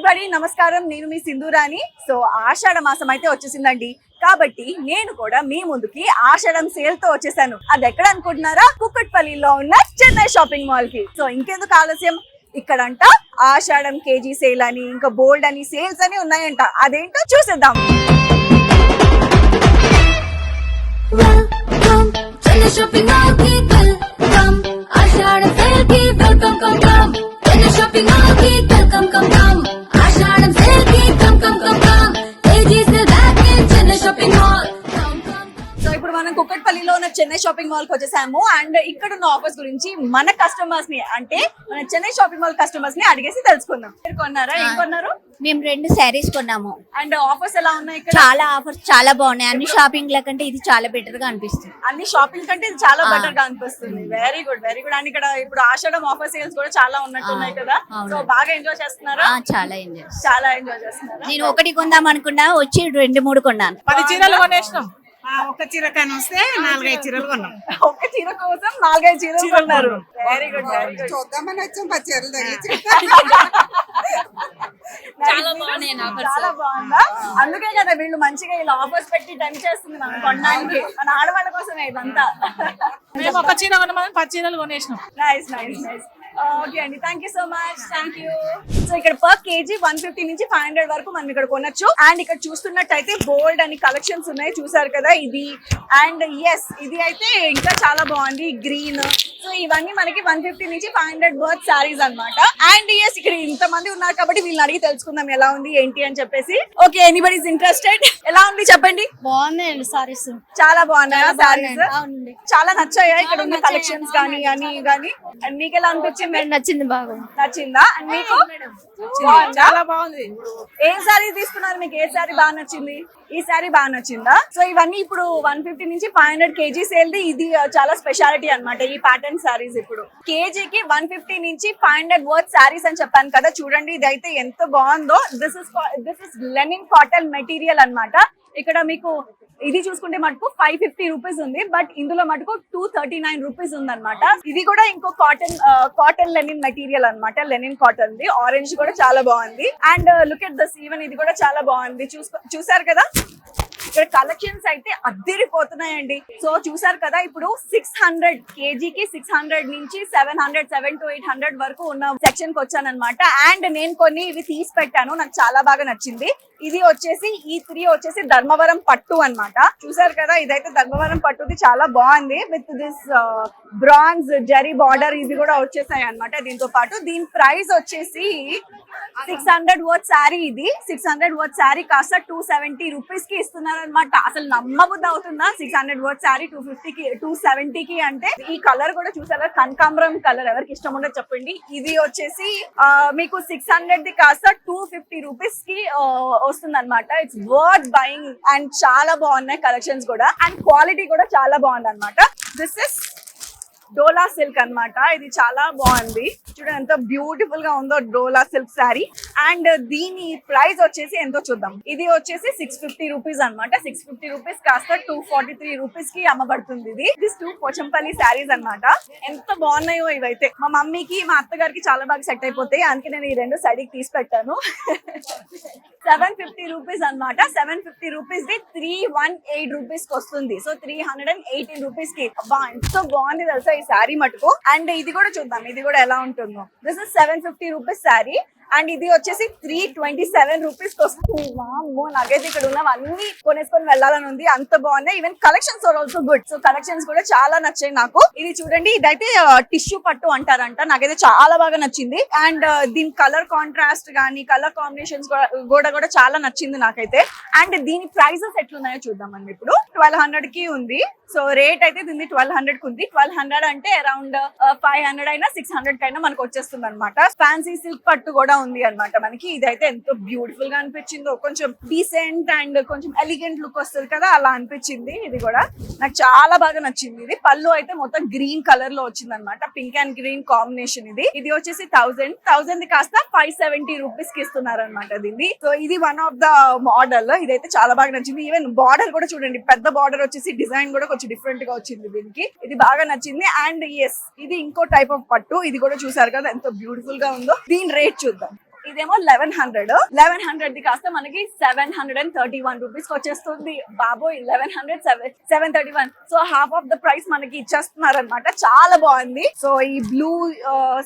Everybody నమస్కారం, నేను మీ Sindhurani. So ఆషాఢ మాసం అయితే వచ్చేసిందండి. కాబట్టి నేను కూడా మీ ముందుకి ఆషాఢం సేల్ తో వచ్చేసాను. అది ఎక్కడ అనుకుంటున్నారా? కుక్కట్పల్లిలో ఉన్న చెన్నై షాపింగ్ మాల్ కి. సో ఇంకెందుకు ఆలస్యం, ఇక్కడంట ఆషాఢం కేజీ సేల్ అని, ఇంకా బోల్డ్ అని సేల్స్ అని ఉన్నాయంట. అదేంటో చూసేద్దాం. షాపింగ్ మాల్ కి వెల్కమ్, ఆషాఢం సేల్ కి welcome, come come. Chennai shopping mall కి వెల్కమ్, కమ్ కమ్. ఆషాఢం సేల్ కి come come come come. KG sale back in Chennai shopping mall. So ఇప్పుడు మనం కుక్కట్పల్లిలో ఉన్న చెన్నై షాపింగ్ మాల్ కి వచ్చేసాము. అండ్ ఇక్కడ ఉన్న ఆఫర్స్ గురించి మన కస్టమర్స్ ని, అంటే మన చెన్నై షాపింగ్ మాల్ కస్టమర్స్ ని అడిగేసి తెలుసుకుందాం. మీరు కొన్నారా? ఏం కొన్నారు? మేము 2 శారీస్ కొన్నాము. అండ్ ఆఫర్స్ ఎలా ఉన్నాయి ఇక్కడ? చాలా ఆఫర్స్ చాలా బాగున్నాయి. అన్ని షాపింగ్ ల కంటే ఇది చాలా బెటర్ గా అనిపిస్తుంది. అన్ని షాపింగ్ కంటే ఇది చాలా బెటర్ గా అనిపిస్తుంది. Very good, very good. And ఇక్కడ ఇప్పుడు ఆషాఢం ఆఫర్ సేల్స్ కూడా చాలా ఉన్నట్టున్నాయి కదా. సో బాగా ఎంజాయ్ చేస్తున్నారా? చాలా ఎంజాయ్ చేస్తున్నారా? నేను ఒకటి కొందాం అనుకున్నా, వచ్చి 2-3 కొన్నాను. 10 చీరలు కొనేసినాం. ఒక చీర కానీ వస్తే 4-5 చీరలు కొన్నాం. ఒక చీర కోసం 4-5 చీరలు కొన్నారు. Very good, very good. చూద్దామని వచ్చాం, 10 చీరలు తగిలించి. చాలా బాగున్నాయి ఆఫర్స్. చాలా బాగుందా? అందుకే కదా వీళ్ళు మంచిగా ఇలా ఆఫర్స్ పెట్టి టెంప్ట్ చేస్తుంది మనం కొనడానికి. మన ఆడవాళ్ళ కోసమే ఇదంతా. మేము ఒక చీర కొన్నామని 10 చీరలు కొనేసినాం. Nice nice nice. ఓకే అండి, thank you so much. Thank you. So ఇక్కడ పర్ కేజీ 150 నుంచి 500 వరకు మనం ఇక్కడ కొనొచ్చు. అండ్ ఇక్కడ చూస్తున్నట్టయితే బోల్డ్ అని కలెక్షన్స్ ఉన్నాయి, చూసారు కదా ఇది. అండ్ ఎస్, ఇది అయితే ఇంకా చాలా బాగుంది, గ్రీన్. సో ఇవన్నీ మనకి 150 నుంచి 500 వర్త్ సారీస్ అన్నమాట. అండ్ ఎస్, ఇక్కడ ఇంతమంది ఉన్నారు కాబట్టి వీళ్ళని అడిగి తెలుసుకుందాం ఎలా ఉంది ఏంటి అని చెప్పేసి. Okay, anybody is interested? ఎలా ఉంది చెప్పండి. బాగున్నాయండి సారీస్, చాలా బాగున్నాయా సారీస్? అవునండి, చాలా నచ్చాయా ఇక్కడ ఉన్న కలెక్షన్స్ కానీ అని కానీ? అండ్ మీకు ఎలా అనిపించింది? నచ్చింది, బాగా నచ్చిందా? అండ్ మీకు చాలా బాగుంది. ఏ సారీ తీసుకున్నారు? మీకు ఏ సారీ బాగా నచ్చింది? ఈ సారీ బాగా నచ్చిందా? సో ఇవన్నీ ఇప్పుడు 150 నుంచి 500 కేజీ సేల్ ది. ఇది చాలా స్పెషాలిటీ అన్నమాట ఈ ప్యాటర్న్ సారీస్. ఇప్పుడు కేజీకి 150 నుంచి 500 వర్త్ సారీస్ అని చెప్పాను కదా. చూడండి ఇదైతే ఎంత బాగుందో. This is linen cotton material అన్నమాట. ఇక్కడ మీకు ఇది చూసుకుంటే మటుకు 550 రూపీస్ ఉంది, బట్ ఇందులో మటుకు 239 రూపీస్ ఉంది అనమాట. ఇది కూడా ఇంకో కాటన్ లెనిన్ మెటీరియల్ అన్నమాట. లెనిన్ కాటన్ ది ఆరెంజ్ కూడా చాలా బాగుంది. And look at this, even ఇది కూడా చాలా బాగుంది. చూసారు కదా ఇక్కడ కలెక్షన్స్ అయితే అద్దరిపోతున్నాయండి. సో చూసారు కదా, ఇప్పుడు 600 కేజీకి 600 నుంచి 700 to 800 వరకు ఉన్న సెక్షన్ కి వచ్చాను అనమాట. అండ్ నేను కొన్ని ఇవి తీసి పెట్టాను, నాకు చాలా బాగా నచ్చింది. ఇది వచ్చేసి ఈ 3 వచ్చేసి ధర్మవరం పట్టు అన్నమాట. చూసారు కదా, ఇదైతే ధర్మవరం పట్టుది చాలా బాగుంది. With this bronze zari border ఇది కూడా వచ్చేసాయి అనమాట. దీంతో పాటు దీని ప్రైస్ వచ్చేసి 600 వర్త్ శారీ. ఇది 600 వర్త్ శారీ కాస్త 270 రూపీస్ కి ఇస్తున్నారు అనమాట. అసలు నమ్మబుద్ధి అవుతుందా? 600 వర్త్ శారీ 270 కి అంటే. ఈ కలర్ కూడా చూసారా, కనకాంబరం కలర్. ఎవరికి ఇష్టం ఉండదు చెప్పండి. ఇది వచ్చేసి మీకు 600 ది కాస్త 250 రూపీస్ కి వస్తుంది అనమాట. It's worth buying. అండ్ చాలా బాగున్నాయి కలెక్షన్స్ కూడా, అండ్ క్వాలిటీ కూడా చాలా బాగుంది అనమాట. దిస్ ఇస్ డోలా సిల్క్ అన్నమాట. ఇది చాలా బాగుంది, చూడండి ఎంత బ్యూటిఫుల్ గా ఉందో డోలా సిల్క్ శారీ. అండ్ దీని ప్రైస్ వచ్చేసి ఎంతో చూద్దాం. ఇది వచ్చేసి 650 రూపీస్ అనమాట. 650 రూపీస్ కాస్త 243 రూపీస్ కి అమ్మబడుతుంది. ఇది దిస్ 2 పోచంపల్లి శారీస్ అన్నమాట. ఎంత బాగున్నాయో ఇవైతే. మా మమ్మీకి మా అత్తగారికి చాలా బాగా సెట్ అయిపోతాయి, అందుకే నేను ఈ 2 శారీకి తీసి పెట్టాను. 750 రూపీస్ అనమాట. 750 రూపీస్ ది 318 రూపీస్ కి వస్తుంది. సో 318 రూపీస్ కి. అబ్బా ఎంత బాగుంది తెలుసా ఈ శారీ మటుకు. అండ్ ఇది కూడా చూద్దాం, ఇది కూడా ఎలా ఉంటుందో. This is 750 rupees sari. And ఇది వచ్చేసి 327 రూపీస్ కి వస్తుంది. వామ్మో, నాకైతే ఇక్కడ ఉన్నవన్నీ కొనేసుకొని వెళ్ళాలని ఉంది, అంత బాగున్నాయి. Even collections are also good. So collections కూడా చాలా నచ్చాయి నాకు. ఇది చూడండి, ఇదైతే టిష్యూ పట్టు అంటారంట. నాకైతే చాలా బాగా నచ్చింది. అండ్ దీని కలర్ కాంట్రాస్ట్ గానీ కలర్ కాంబినేషన్స్ కూడా చాలా నచ్చింది నాకైతే. అండ్ దీని ప్రైజెస్ ఎట్లున్నాయో చూద్దామండి. ఇప్పుడు 1200 కి ఉంది. సో రేట్ అయితే దీన్ని 1200 కి ఉంది. 1200 అంటే అరౌండ్ 500 అయినా 600 కైనా మనకు వచ్చేస్తుంది అనమాట. ఫ్యాన్సీ సిల్క్ పట్టు కూడా ఉంది అనమాట మనకి. ఇదైతే ఎంతో బ్యూటిఫుల్ గా అనిపించిందో, కొంచెం డీసెంట్ అండ్ కొంచెం ఎలిగెంట్ లుక్ వస్తుంది కదా, అలా అనిపించింది. ఇది కూడా నాకు చాలా బాగా నచ్చింది. ఇది పళ్ళు అయితే మొత్తం గ్రీన్ కలర్ లో వచ్చింది అనమాట. Pink and green combination. ఇది వచ్చేసి 1000 కాస్త 570 రూపీస్ కి ఇస్తున్నారు అనమాట దీన్ని. సో ఇది వన్ ఆఫ్ ద మోడల్. ఇదైతే చాలా బాగా నచ్చింది. ఈవెన్ బార్డర్ కూడా చూడండి, పెద్ద బార్డర్ వచ్చేసి డిజైన్ కూడా కొంచెం డిఫరెంట్ గా వచ్చింది దీనికి. ఇది బాగా నచ్చింది. అండ్ ఎస్, ఇది ఇంకో టైప్ ఆఫ్ పట్టు. ఇది కూడా చూసారు కదా ఎంత బ్యూటిఫుల్ గా ఉందో. దీని రేట్ చూద్దాం. ఇదేమో 1100 ది కాస్త మనకి 731 రూపీస్ వచ్చేస్తుంది. బాబోయ్ 731. So half of the price మనకి ఇచ్చేస్తున్నారు అనమాట. చాలా బాగుంది. సో ఈ బ్లూ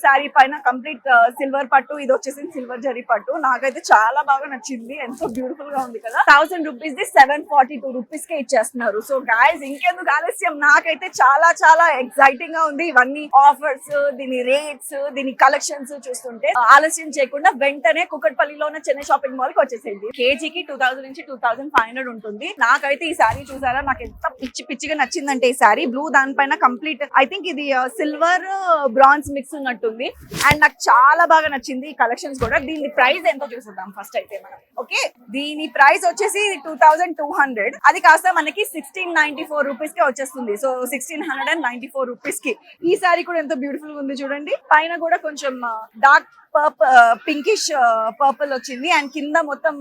శారీ పైన కంప్లీట్ సిల్వర్ పట్టు, ఇది వచ్చేసి సిల్వర్ జరీ పట్టు. నాకైతే చాలా బాగా నచ్చింది. ఎంతో బ్యూటిఫుల్ గా ఉంది కదా. 1000 రూపీస్ ది 742 రూపీస్ కే ఇచ్చేస్తున్నారు. సో గాయస్ ఇంకెందుకు ఆలస్యం, నాకైతే చాలా చాలా ఎక్సైటింగ్ గా ఉంది. ఇవన్నీ ఆఫర్స్, దీని రేట్స్, దీని కలెక్షన్స్ చూస్తుంటే ఆలస్యం చేయకుండా వెంటనే కుకట్పల్లిలో ఉన్న చెన్నై షాపింగ్ మాల్ కి వచ్చేసేయండి. కేజీకి 2000 నుంచి 2500 ఉంటుంది. నాకైతే ఈ సారీ చూసారా, నాకు ఎంత పిచ్చిగా నచ్చిందంటే ఈ సారీ బ్లూ, దానిపైన కంప్లీట్ ఐ థింక్ ఇది సిల్వర్ బ్రాంజ్ మిక్స్ ఉన్నట్టుంది. అండ్ నాకు చాలా బాగా నచ్చింది ఈ కలెక్షన్స్ కూడా. దీని ప్రైస్ ఎంతో చూసేద్దాం ఫస్ట్ అయితే మనం. ఓకే, దీని ప్రైస్ వచ్చేసి 2200. అది కాస్త మనకి 1694 రూపీస్ కి వచ్చేస్తుంది. సో 1694 రూపీస్ కి ఈ సారీ కూడా ఎంతో బ్యూటిఫుల్ గా ఉంది చూడండి. పైన కూడా కొంచెం డార్క్ పింకిష్ పర్పుల్ వచ్చింది అండ్ కింద మొత్తం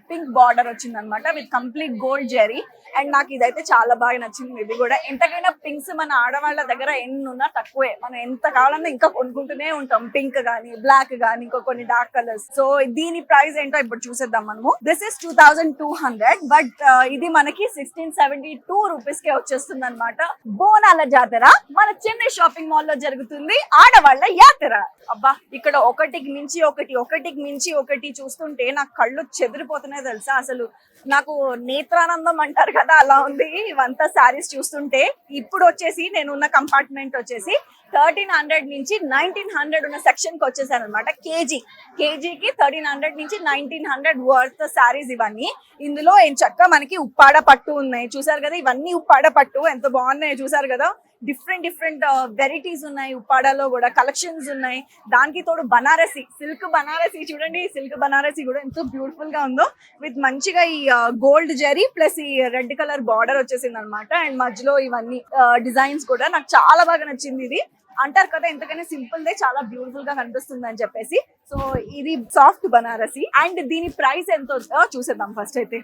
పింక్ బార్డర్ వచ్చింది అనమాట with complete gold zari. And నాకు ఇదైతే చాలా బాగా నచ్చింది. ఇది కూడా ఎంతకైనా పింక్స్ మన ఆడవాళ్ళ దగ్గర ఎన్ని ఉన్నా తక్కువే. మనం ఎంత కావాలన్నా ఇంకా కొనుక్కుంటూనే ఉంటాం. పింక్ గానీ, బ్లాక్ గానీ, ఇంకా కొన్ని డార్క్ కలర్స్. సో దీని ప్రైస్ ఏంటో ఇప్పుడు చూసేద్దాం మనము. దిస్ ఇస్ 2200, బట్ ఇది మనకి 1672 రూపీస్ కే వచ్చేస్తుంది అనమాట. బోనాల జాతర మన చెన్నై షాపింగ్ మాల్ లో జరుగుతుంది. ఆడవాళ్ళ యాత్ర. అబ్బా, ఇక్కడ ఒకటికి మించి ఒకటి చూస్తుంటే నాకు కళ్ళు చెదిరిపోతున్నాయి తెలుసా. అసలు నాకు నేత్రానందం అంటారు కదా, అలా ఉంది ఇవంతా శారీస్ చూస్తుంటే. ఇప్పుడు వచ్చేసి నేను ఉన్న కంపార్ట్మెంట్ వచ్చేసి 1300 నుంచి 1900 ఉన్న సెక్షన్ కి వచ్చేసాను అనమాట. కేజీకి 1300 నుంచి 1900 వర్త్ శారీస్ ఇవన్నీ. ఇందులో చక్కగా మనకి ఉప్పాడ పట్టు ఉన్నాయి చూసారు కదా. ఇవన్నీ ఉప్పాడ పట్టు ఎంత బాగున్నాయి చూసారు కదా. డిఫరెంట్ వెరైటీస్ ఉన్నాయి. ఉప్పాడలో కూడా కలెక్షన్స్ ఉన్నాయి. దానికి తోడు బనారసి, సిల్క్ బనారసి చూడండి. సిల్క్ బనారసి కూడా ఎంతో బ్యూటిఫుల్ గా ఉందో విత్ మంచిగా ఈ గోల్డ్ జరీ ప్లస్ ఈ రెడ్ కలర్ బార్డర్ వచ్చేసింది అనమాట. అండ్ మధ్యలో ఇవన్నీ డిజైన్స్ కూడా నాకు చాలా బాగా నచ్చింది. ఇది అంటారు కదా ఎంతకైనా సింపుల్ దే చాలా బ్యూటిఫుల్ గా కనిపిస్తుంది అని చెప్పేసి. సో ఇది సాఫ్ట్ బనారసి. అండ్ దీని ప్రైస్ ఎంతో చూసేద్దాం ఫస్ట్ అయితే.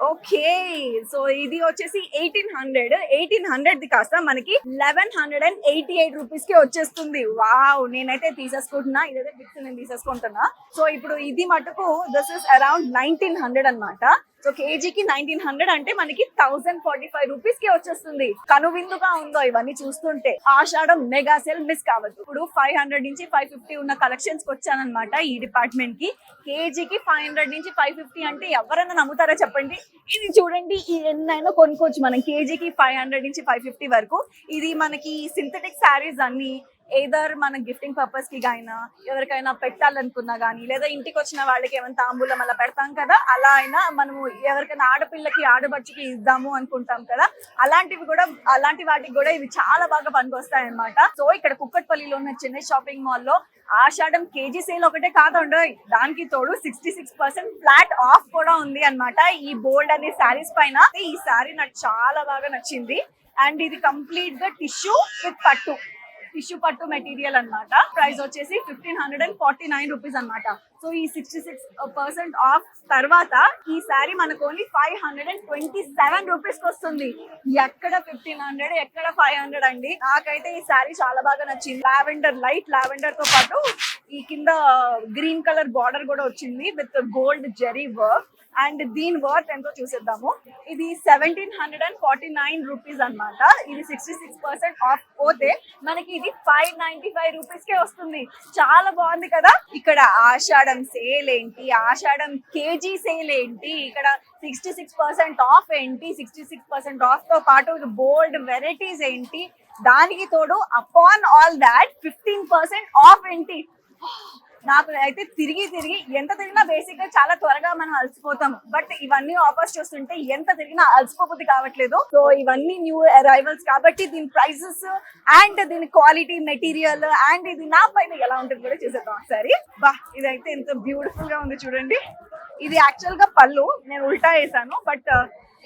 ఓకే, సో ఇది వచ్చేసి 1800 ది కాస్త మనకి 1188 రూపీస్ కి వచ్చేస్తుంది. వావ్, నేనైతే తీసేసుకుంటున్నా. ఇదైతే ఫిక్స్ నేను తీసేసుకుంటున్నా. సో ఇప్పుడు ఇది మటుకు దిస్ ఇస్ అరౌండ్ 1900 అన్నమాట. సో కేజీకి 1900 అంటే మనకి 1045 రూపీస్ కి వచ్చేస్తుంది. కనువిందుగా ఉందో ఇవన్నీ చూస్తుంటే. ఆషాఢం మెగా సేల్ మిస్ కావద్దు. ఇప్పుడు 500 నుంచి 550 ఉన్న కలెక్షన్స్ కి వచ్చానమాట ఈ డిపార్ట్మెంట్ కి. కేజీకి 500 నుంచి 550 అంటే ఎవరైనా నమ్ముతారా చెప్పండి. ఇది చూడండి, ఈ ఎన్నైనా కొనుక్కోవచ్చు మనం కేజీకి 500 నుంచి 550 వరకు. ఇది మనకి సింథటిక్ శారీస్ అన్ని ఏదర్ మన గిఫ్టింగ్ పర్పస్ కి అయినా, ఎవరికైనా పెట్టాలనుకున్నా గానీ, లేదా ఇంటికి వచ్చిన వాళ్ళకి ఏమైనా తాంబూలం అలా పెడతాం కదా, అలా అయినా మనము ఎవరికైనా ఆడపిల్లకి ఆడబడుచుకి ఇద్దాము అనుకుంటాం కదా, అలాంటి వాటికి కూడా ఇవి చాలా బాగా పనికొస్తాయి అన్నమాట. సో ఇక్కడ కుక్కట్పల్లిలో ఉన్న చెన్నై షాపింగ్ మాల్ లో ఆషాఢం కేజీ సేల్ ఒకటే కాదండి, దానికి తోడు 66% ఫ్లాట్ ఆఫ్ కూడా ఉంది అన్నమాట ఈ బోల్డ్ అనే శారీస్ పైన. ఈ శారీ నాకు చాలా బాగా నచ్చింది. అండ్ ఇది కంప్లీట్ గా టిష్యూ పట్టు మెటీరియల్ అన్నమాట. ప్రైస్ వచ్చేసి 1549 రూపీస్ అన్నమాట. సో ఈ 66% ఆఫ్ తర్వాత ఈ శారీ మనకు ఓన్లీ 527 రూపీస్ కి వస్తుంది. ఎక్కడ 1500, ఎక్కడ 500 అండి. నాకైతే ఈ శారీ చాలా బాగా నచ్చింది. లైట్ లావెండర్ తో పాటు ఈ కింద గ్రీన్ కలర్ బార్డర్ కూడా వచ్చింది with gold zari work. And దీని వర్త్ ఎంతో చూసేద్దాము. ఇది 1749 రూపీస్ అన్నమాట. ఇది 66% ఆఫ్ పోతే మనకి ఇది 595 రూపీస్ కే వస్తుంది. చాలా బాగుంది కదా. ఇక్కడ ఆషాఢం సేల్ ఏంటి, ఆషాఢం కేజీ సేల్ ఏంటి, ఇక్కడ 66% ఆఫ్ ఏంటి, 66% ఆఫ్ తో పాటు బోల్డ్ వెరైటీస్ ఏంటి, దానికి తోడు అపాన్ ఆల్ దాట్ 15% ఆఫ్ ఏంటి. నాకు అయితే తిరిగి ఎంత తిరిగినా బేసిక్ గా చాలా త్వరగా మనం అలసిపోతాం. బట్ ఇవన్నీ ఆఫర్స్ చూస్తుంటే ఎంత తిరిగినా అలసిపోతుంది కావట్లేదు. సో ఇవన్నీ న్యూ అరైవల్స్ కాబట్టి దీని ప్రైసెస్ అండ్ దీని క్వాలిటీ మెటీరియల్ అండ్ ఇది నా పైన ఎలా ఉంటుంది కూడా చూసేద్దాం ఒకసారి. బా, ఇదైతే ఎంత బ్యూటిఫుల్ గా ఉంది చూడండి. ఇది యాక్చువల్ గా పళ్ళు నేను ఉల్టా వేసాను, బట్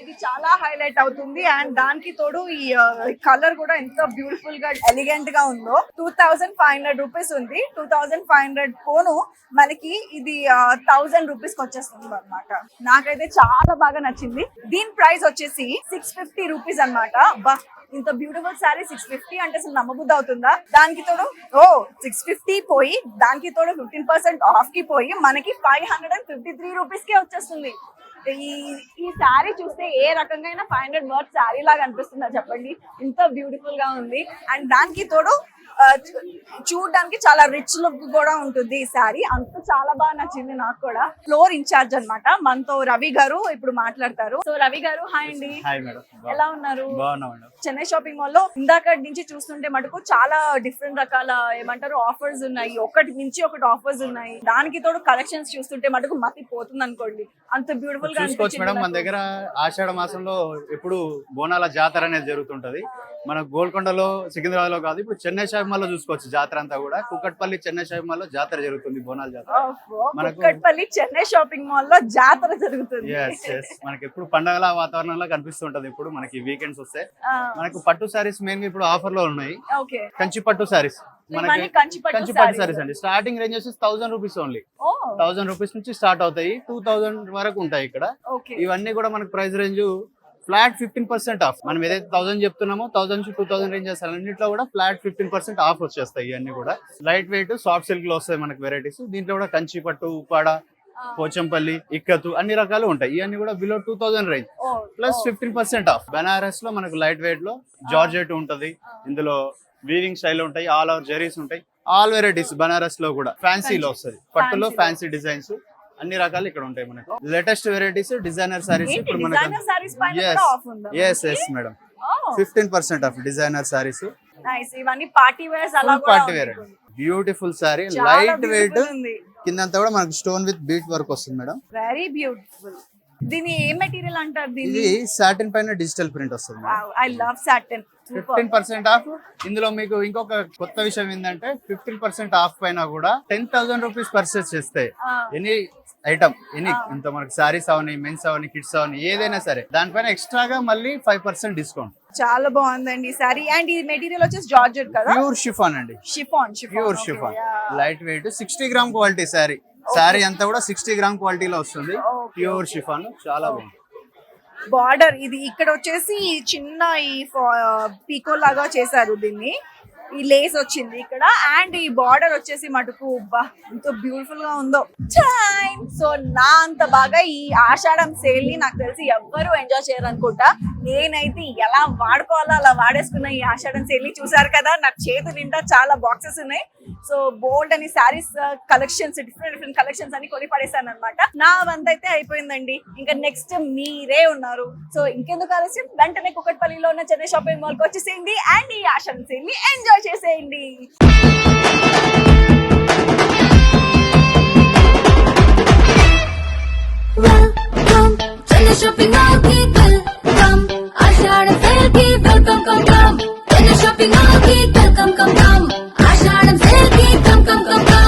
ఇది చాలా హైలైట్ అవుతుంది. అండ్ దానికి తోడు ఈ కలర్ కూడా ఎంత బ్యూటిఫుల్ గా ఎలిగెంట్ గా ఉందో. 2500 రూపీస్ ఉంది. 2500 పోను మనకి ఇది 1000 రూపీస్ కి వచ్చేస్తుంది అనమాట. నాకైతే చాలా బాగా నచ్చింది. దీని ప్రైస్ వచ్చేసి 650 రూపీస్ అనమాట. బా, ఇంత బ్యూటిఫుల్ శారీ 650 అంటే అసలు నమ్మబుద్ధి అవుతుందా? దానికి తోడు 650 పోయి దానికి తోడు 15% ఆఫ్ కి పోయి మనకి 553 రూపీస్ కే వచ్చేస్తుంది. ఈ శారీ చూస్తే ఏ రకంగా 500 వర్త్ శారీ లాగా అనిపిస్తుందా చెప్పండి? ఇంత బ్యూటిఫుల్ గా ఉంది. అండ్ దానికి తోడు చూడడానికి చాలా రిచ్ లుక్ కూడా ఉంటుంది ఈ శారీ. అంత చాలా బాగా నచ్చింది నాకు కూడా. ఫ్లోర్ ఇన్ఛార్జ్ అన్నమాట మనతో రవి గారు ఇప్పుడు మాట్లాడతారు. సో రవి గారు హాయ్ అండి. హాయ్ మేడం, ఎలా ఉన్నారు? బాగున్నాం. చెన్నై షాపింగ్ మాల్ లో ఇందాక నుంచి చూస్తుంటే మటుకు చాలా డిఫరెంట్ రకాల ఏమంటారు ఆఫర్స్ ఉన్నాయి. ఒకటి మించి ఒకటి ఆఫర్స్ ఉన్నాయి. దానికి తోడు కలెక్షన్స్ చూస్తుంటే మటుకు మతి పోతుంది అనుకోండి. అంత బ్యూటిఫుల్ గా చూసుకోవచ్చు మేడం, మన దగ్గర ఆషాఢ మాసంలో ఎప్పుడు బోనాల జాతర అనేది జరుగుతుంటది. మన గోల్కొండలో సికింద్రాబాద్ లో కాదు, ఇప్పుడు చెన్నై షాపింగ్ మాల్ లో చూసుకోవచ్చు జాతర అంతా కూడా. కుక్కట్పల్లి చెన్నై షాపింగ్ మాల్ లో జాతర జరుగుతుంది, బోనాల జాతర. కుక్కట్పల్లి చెన్నై షాపింగ్ మాల్ లో జాతర జరుగుతుంది. మనకి ఎప్పుడు పండగల వాతావరణంలో కనిపిస్తుంటది. ఇప్పుడు మనకి వీకెండ్స్ వస్తే మనకు పట్టు సారీస్ మెయిన్ గా ఇప్పుడు ఆఫర్ లో ఉన్నాయి. కంచి పట్టు సారీస్, మనకి కంచి పట్టు సారీస్ అండి. స్టార్టింగ్ రేంజ్ వచ్చేసి 1000 రూపీస్ ఓన్లీ. 1000 రూపీస్ నుంచి స్టార్ట్ అవుతాయి, 2000 వరకు ఉంటాయి ఇక్కడ. ఇవన్నీ కూడా మనకు ప్రైస్ రేంజ్ ఫ్లాట్ 15% ఆఫ్. మనం ఏదైతే 1000 చెప్తున్నామో 1000 నుంచి 2000 రేంజ్ చేస్తారు. అన్నింటిలో కూడా ఫ్లాట్ 15% ఆఫ్ వచ్చేస్తాయి. ఇవన్నీ కూడా లైట్ వెయిట్ సాఫ్ట్ సిల్క్ లో వస్తాయి మనకి వెరైటీస్. దీంట్లో కూడా కంచి పట్టు, ఉప్పాడ, పోచంపల్లి, ఇక్కతు అన్ని రకాలు ఉంటాయి. ఇవన్నీ కూడా below 2000 range plus 15% of. Banaras లో మనకు లైట్ వెయిట్ లో జార్జెట్ ఉంటది. ఇందులో వీవింగ్ స్టైల్ ఉంటాయి, ఆల్ ఓవర్ జరీస్ ఉంటాయి. ఆల్ వెరైటీస్ బనారస్ లో కూడా ఫ్యాన్సీలో వస్తుంది. పట్టులో ఫ్యాన్సీ డిజైన్స్ అన్ని రకాలు ఇక్కడ ఉంటాయి. మనకు లేటెస్ట్ వెరైటీస్ డిజైనర్ సారీస్ ఇప్పుడు మనకు మేడం 15% ఆఫ్ డిజైనర్ సారీస్. ఇవన్నీ పార్టీ వేర్స్ అలా కూడా party wear beautiful sari, light weight, కిందంతా కూడా మనకు స్టోన్ విత్ బీట్ వర్క్ వస్తుంది మేడం. Very beautiful. దీని ఏ మెటీరియల్ అంటారు? దీన్ని ఇది సాటిన్ పైన డిజిటల్ ప్రింట్ వస్తుంది. I love satin. 15% ఆఫ్. ఇందులో మీకు ఇంకొక కొత్త విషయం ఏంటంటే 15% ఆఫ్ పైన కూడా 10,000 రూపీస్ పర్చేస్ చేస్తే ఎనీ ఐటమ్ ఇంత మనకి సారీస్ అవని, మెన్స్ అవని, కిడ్స్ అవని ఏదైనా సరే దానిపైన ఎక్స్ట్రాగా మళ్ళీ 5% డిస్కౌంట్. చాలా బాగుందండి సారీ. అండ్ ఈ మెటీరియల్ వచ్చేసి జార్జెట్ కదా? ప్యూర్ షిఫాన్ అండి. Pure chiffon, light weight, 60 gram quality sorry. Sorry అంతా కూడా 60 గ్రామ్ క్వాలిటీలో వస్తుంది. ప్యూర్ షిఫాన్, చాలా బాగుంది. బార్డర్ ఇది ఇక్కడ వచ్చేసి చిన్న ఈ పీకో లాగా చేశారు దీన్ని. ఈ లేస్ వచ్చింది ఇక్కడ. అండ్ ఈ బార్డర్ వచ్చేసి మటుకు ఎంతో బ్యూటిఫుల్ గా ఉందో. సో నా అంత బాగా ఈ ఆషాఢం సేల్ ని నాకు తెలిసి ఎవ్వరు ఎంజాయ్ చేయరు అనుకుంటా. నేనైతే ఎలా వాడుకోవాలో అలా వాడేసుకున్న ఈ ఆషాఢం సేల్ ని. చూసారు కదా నాకు చేతి నిండా చాలా బాక్సెస్ ఉన్నాయి. సో బోల్డ్ అని శారీస్ కలెక్షన్స్, డిఫరెంట్ కలెక్షన్స్ అని కొని పడేసాను అనమాట. నా వంత అయితే అయిపోయిందండి. ఇంకా నెక్స్ట్ మీరే ఉన్నారు. సో ఇంకెందుకు ఆలస్యం, వెంటనే కుక్కట్పల్లిలో ఉన్న చెన్నై షాపింగ్ మాల్ కి వచ్చేసేయండి అండ్ ఈ ఆషాఢం సేల్ ని ఎంజాయ్ చేసేయండి. Welcome, Chennai Shopping Mall की welcome, आषाढ़ सेल की welcome come come, Chennai Shopping Mall की welcome come come, आषाढ़ सेल की come come come come.